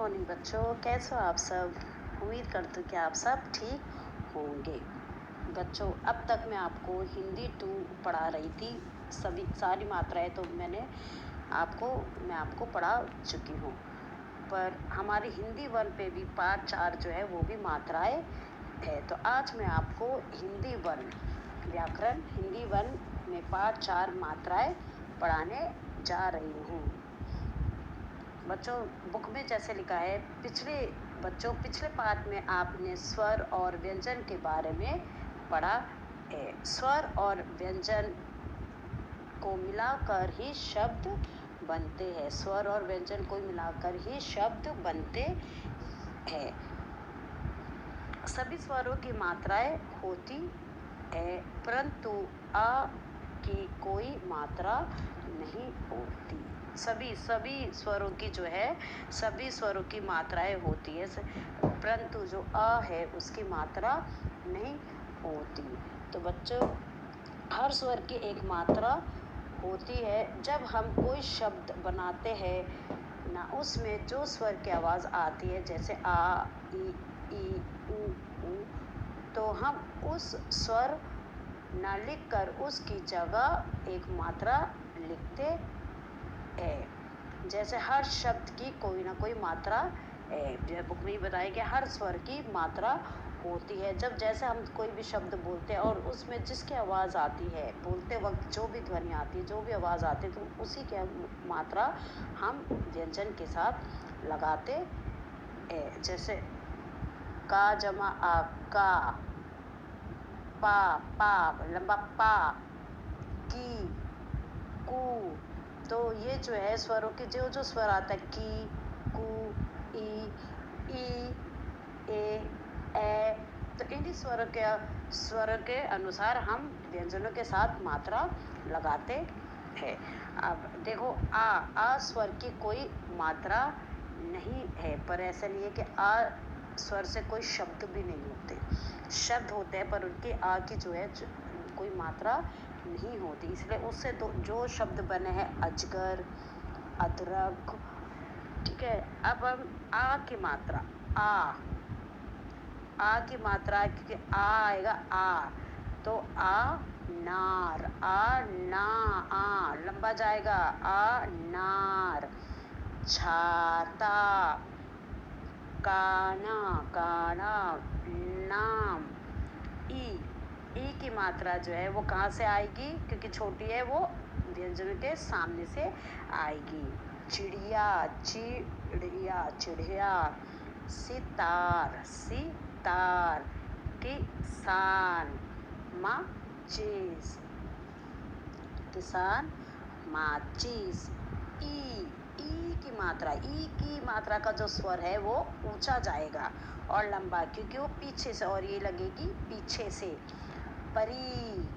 Morning बच्चों, कैसे हो आप सब। उम्मीद करती हूँ कि आप सब ठीक होंगे। बच्चों, अब तक मैं आपको हिंदी 2 पढ़ा रही थी। सारी मात्राएं तो मैं आपको पढ़ा चुकी हूँ, पर हमारी हिंदी 1 पे भी पार्ट 4 जो है वो भी मात्राएं है। तो आज मैं आपको हिंदी 1 व्याकरण हिंदी 1 में पार्ट 4 मात्राएं पढ़ाने जा रही हूँ। बच्चों, बुक में जैसे लिखा है, पिछले पार्ट में आपने स्वर और व्यंजन के बारे में पढ़ा है। स्वर और व्यंजन को मिलाकर ही शब्द बनते हैं। स्वर और व्यंजन को मिलाकर ही शब्द बनते हैं। सभी स्वरों की मात्राएं होती है, परंतु आ की कोई मात्रा नहीं होती। सभी स्वरों की जो है, सभी स्वरों की मात्राएं होती है, परंतु जो आ है उसकी मात्रा नहीं होती। तो बच्चों, हर स्वर की एक मात्रा होती है। जब हम कोई शब्द बनाते हैं ना, उसमें जो स्वर की आवाज़ आती है, जैसे आ, ई, उ, तो हम उस स्वर ना लिखकर उसकी जगह एक मात्रा लिखते हैं। जैसे हर शब्द की कोई ना कोई मात्रा है। बुक में ही बताया कि हर स्वर की मात्रा होती है। जैसे हम कोई भी शब्द बोलते हैं और उसमें जिसकी आवाज़ आती है, बोलते वक्त जो भी ध्वनि आती है, जो भी आवाज़ आती है, तो उसी की मात्रा हम व्यंजन के साथ लगाते हैं। जैसे का जमा आ, का, पा लंबा पा, की, कु। तो ये जो है स्वरों के जो स्वर आता है, की, कु, ई, ए, तो इन्हीं स्वरों के अनुसार हम व्यंजनों के साथ मात्रा लगाते हैं। अब देखो, आ स्वर की कोई मात्रा नहीं है, पर ऐसा नहीं है कि आ स्वर से कोई शब्द भी नहीं होते। शब्द होते हैं, पर उनकी आ की जो है कोई मात्रा नहीं होती। इसलिए उससे तो जो शब्द बने हैं, अजगर, अदरक, ठीक है। अब हम आ की मात्रा, आ की मात्रा, क्योंकि आ आएगा आ, तो आ नार, आ ना, आ लंबा जाएगा, आ नार। छाता, काना, नाम। ई की मात्रा जो है वो कहाँ से आएगी, क्योंकि छोटी है, वो व्यंजन के सामने से आएगी। चिड़िया, चिड़िया। सितार, किसान, माचिस। ई की मात्रा का जो स्वर है वो ऊंचा जाएगा और लंबा, क्योंकि वो पीछे से, और ये लगेगी पीछे से। परी,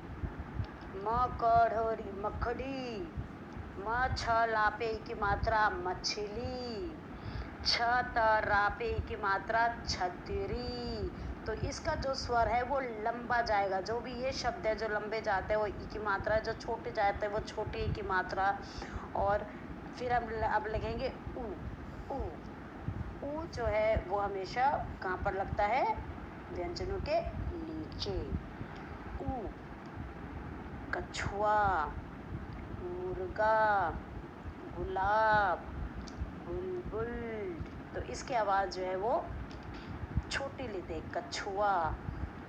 मकड़ी, लापे की मात्रा मछली। रापे की मात्रा छतरी। तो इसका जो स्वर है वो लंबा जाएगा। जो भी ये शब्द है जो लंबे जाते हैं वो ई की मात्रा, जो छोटे जाते हैं वो छोटे ई की मात्रा। और फिर हम अब लगेंगे ऊ जो है वो हमेशा कहाँ पर लगता है, व्यंजनों के नीचे। ऊ, कछुआ, मुर्गा, गुलाब, बुलबुल। तो इसकी आवाज़ जो है वो छोटी लेते हैं। कछुआ,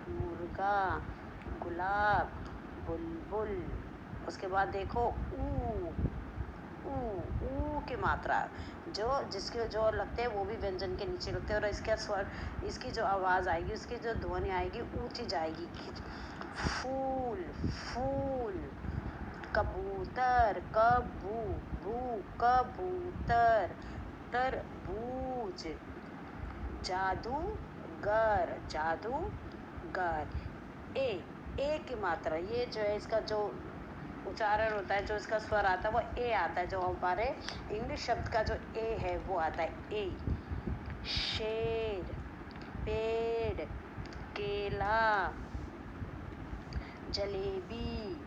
मुर्गा, गुलाब, बुलबुल। उसके बाद देखो ऊ की मात्रा, जिसके जो लगते हैं वो भी व्यंजन के नीचे लगते हैं, और इसका स्वर, इसकी जो आवाज़ आएगी, उसकी जो ध्वनि आएगी ऊंची जाएगी। फूल, कबूतर, कबूतर। तरबूज, जादूगर। ए की मात्रा, ये जो है इसका जो उच्चारण होता है, जो इसका स्वर आता है वो ए आता है। जो हमारे इंग्लिश शब्द का जो ए है वो आता है ए। शेर, पेड़, केला, जलेबी,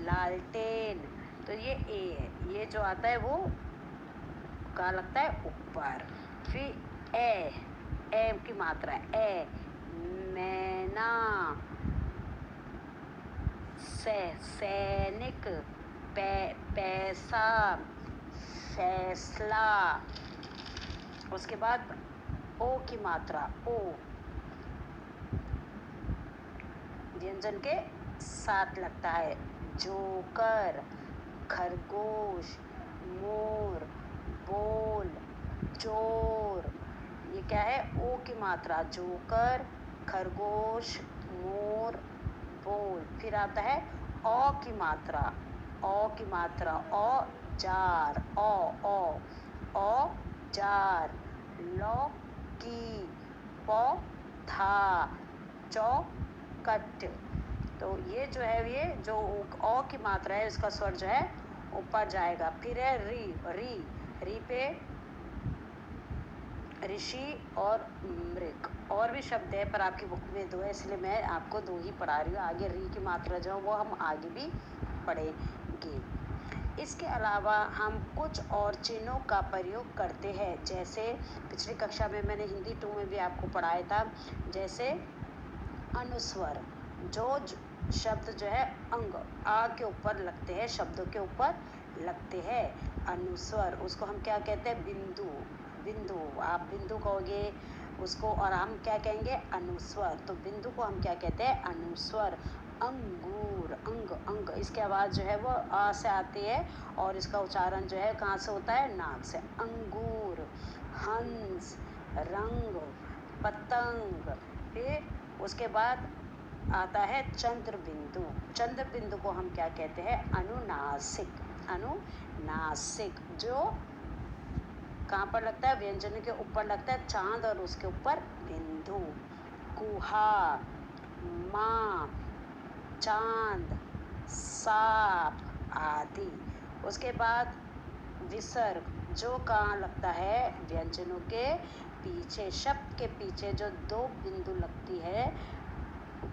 लालटेन। तो ये ए है, ये जो आता है वो कहाँ लगता है, ऊपर। फिर ए की मात्रा ए, मैना, सैनिक, पैसा, फैसला। उसके बाद ओ की मात्रा ओ, व्यंजन के साथ लगता है। जोकर, खरगोश, मोर, बोल, चोर। ये क्या है? ओ की मात्रा, जोकर, खरगोश, मोर, बोल। फिर आता है औ की मात्रा, औ की मात्रा, औजार, औजार, लौकी, पौधा, चौखट। तो ये जो है, ये जो औ की मात्रा है, इसका स्वर जो है ऊपर जाएगा। फिर है री पे ऋषि और मृग। और भी शब्द है पर आपकी बुक में 2 है, इसलिए मैं आपको 2 ही पढ़ा रही हूँ। आगे री की मात्रा जो है वो हम आगे भी पढ़ेंगे। इसके अलावा हम कुछ और चिन्हों का प्रयोग करते हैं, जैसे पिछली कक्षा में मैंने हिंदी 2 में भी आपको पढ़ाया था। जैसे अनुस्वर, जो शब्द जो है अंग आ के ऊपर लगते हैं, शब्दों के ऊपर लगते हैं, अनुस्वर, उसको हम क्या कहते हैं? बिंदु। आप बिंदु कहोगे उसको, और हम क्या कहेंगे? अनुस्वर। तो बिंदु को हम क्या कहते हैं? अनुस्वर। अंगूर, अंग, इसकी आवाज़ जो है वो आ से आती है, और इसका उच्चारण जो है कहाँ से होता है? नाक से। अंगूर। हंस, रंग, पतंग। फिर उसके बाद आता है चंद्र बिंदु को हम क्या कहते हैं? अनुनासिक, जो कहाँ पर लगता है? व्यंजन के ऊपर लगता है, चांद, और उसके ऊपर बिंदु। कुहा, माँ, चांद, सांप आदि। उसके बाद विसर्ग, जो कहाँ लगता है? व्यंजनों के पीछे, शब्द के पीछे जो 2 बिंदु लगती है,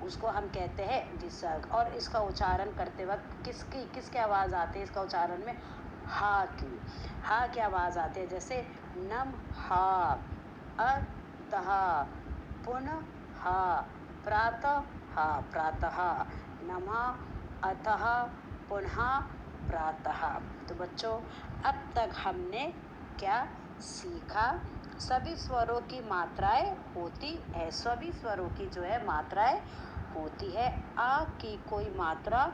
उसको हम कहते हैं विसर्ग। और इसका उच्चारण करते वक्त किसकी आवाज़ आती है? इसका उच्चारण में हा की आवाज़ आती है। जैसे नम हा, अतः, पुनः, प्रातः, नमः, अतः, पुनः, प्रातः। तो बच्चों, अब तक हमने क्या सीखा? सभी स्वरों की मात्राएं होती है, सभी स्वरों की जो है मात्राएं होती है। आ की कोई मात्रा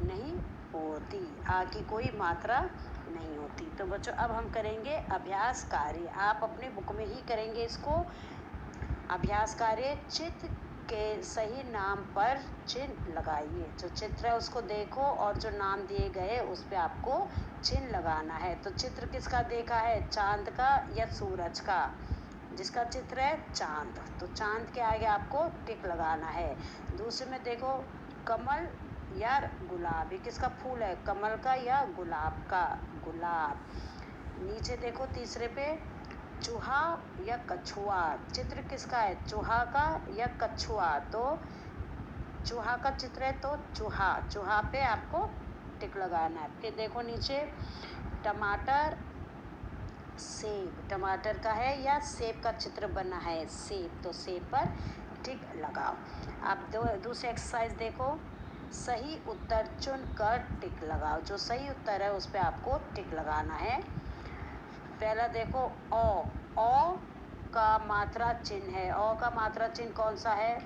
नहीं होती, आ की कोई मात्रा नहीं होती। तो बच्चों, अब हम करेंगे अभ्यास कार्य। आप अपनी बुक में ही करेंगे इसको। अभ्यास कार्य, चित्र के सही नाम पर चिन्ह लगाइए। जो चित्र है उसको देखो, और जो नाम दिए गए उस पे आपको चिन्ह लगाना है। तो चित्र किसका देखा है? चांद का या सूरज का? जिसका चित्र है चांद, तो चांद के आगे आपको टिक लगाना है। दूसरे में देखो, कमल या गुलाब, ये किसका फूल है? कमल का या गुलाब का? गुलाब। नीचे देखो तीसरे पे, चूहा या कछुआ, चित्र किसका है? चूहा का या कछुआ? तो चूहा का चित्र है, तो चूहा पे आपको टिक लगाना है। फिर देखो नीचे, टमाटर, सेब, टमाटर का है या सेब का चित्र बना है? सेब, तो सेब पर टिक लगाओ। अब दूसरी एक्सरसाइज देखो, सही उत्तर चुनकर टिक लगाओ। जो सही उत्तर है उस पे आपको टिक लगाना है। पहला देखो, ओ का मात्रा चिन्ह है। ओ का मात्रा चिन्ह कौन सा है?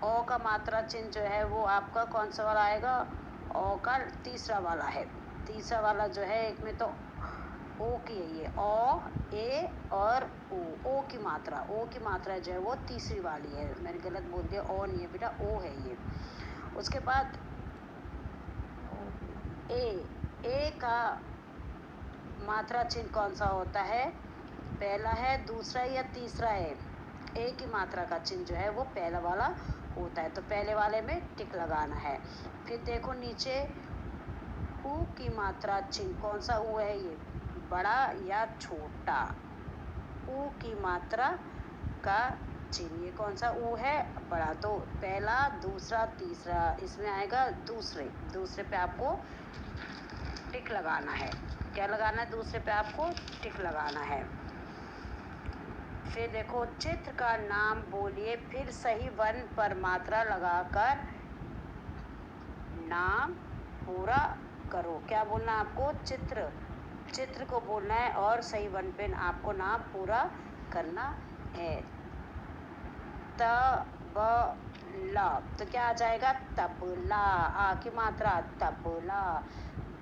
ओ का मात्रा चिन्ह जो है वो आपका कौन सा वाला आएगा? ओ का तीसरा वाला है। तीसरा वाला जो है, एक में तो ओ की है, ये ओ, ए और ओ की मात्रा जो है वो तीसरी वाली है। मैंने गलत बोल दिया, ओ नहीं है बेटा, ओ है ये। उसके बाद ए का मात्रा चिन्ह कौन सा होता है? पहला है, दूसरा या तीसरा है? ए की मात्रा का चिन्ह जो है वो पहला वाला होता है, तो पहले वाले में टिक लगाना है। फिर देखो नीचे, ऊ की मात्रा चिन्ह कौन सा ऊ है? ये बड़ा या छोटा? ऊ की मात्रा का चिन्ह, ये कौन सा ऊ है? बड़ा। तो पहला, दूसरा, तीसरा, इसमें आएगा दूसरे पे आपको टिक लगाना है। क्या लगाना है, दूसरे पे आपको टिक लगाना है। फिर देखो, चित्र का नाम बोलिए, फिर सही वन पर मात्रा लगाकर नाम पूरा करो। क्या बोलना है आपको, चित्र को बोलना है और सही वन पे आपको नाम पूरा करना है। तबला, तो क्या आ जाएगा, तबला। आ की मात्रा तबला।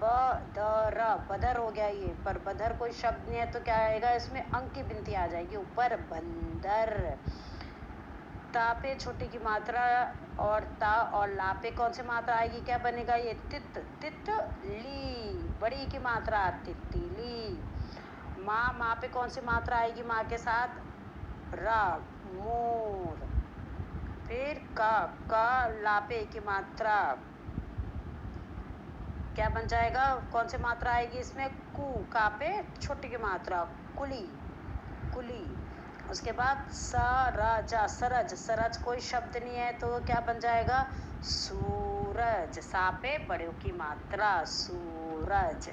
बदर, बदर हो गया ये, पर बदर कोई शब्द नहीं है तो क्या आएगा, इसमें अंक की गिनती आ जाएगी ऊपर, बंदर। ता पे छोटी की मात्रा और ता और ला पे कौन सी मात्रा आएगी, क्या बनेगा ये, तितली। बड़ी की मात्रा तितली। माँ पे कौन सी मात्रा आएगी, माँ के साथ रा, मोर। फिर का ला पे की मात्रा क्या बन जाएगा, कौन सी मात्रा आएगी इसमें, कु। का पे छोटी की मात्रा कुली, कुली। उसके बाद सरजा, सरज कोई शब्द नहीं है तो क्या बन जाएगा, सूरज। सा पे बड़े की मात्रा, सूरज।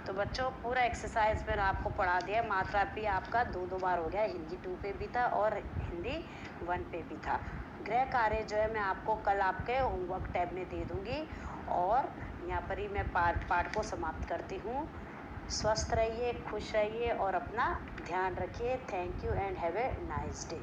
तो बच्चों, पूरा एक्सरसाइज मैंने आपको पढ़ा दिया। मात्रा भी आपका दो बार हो गया, हिंदी 2 पे भी था और हिंदी 1 पे भी था। गृह कार्य जो है मैं आपको कल आपके होमवर्क टैब में दे दूंगी। और यहाँ पर ही मैं पाठ को समाप्त करती हूँ। स्वस्थ रहिए, खुश रहिए और अपना ध्यान रखिए। Thank you and have a nice day.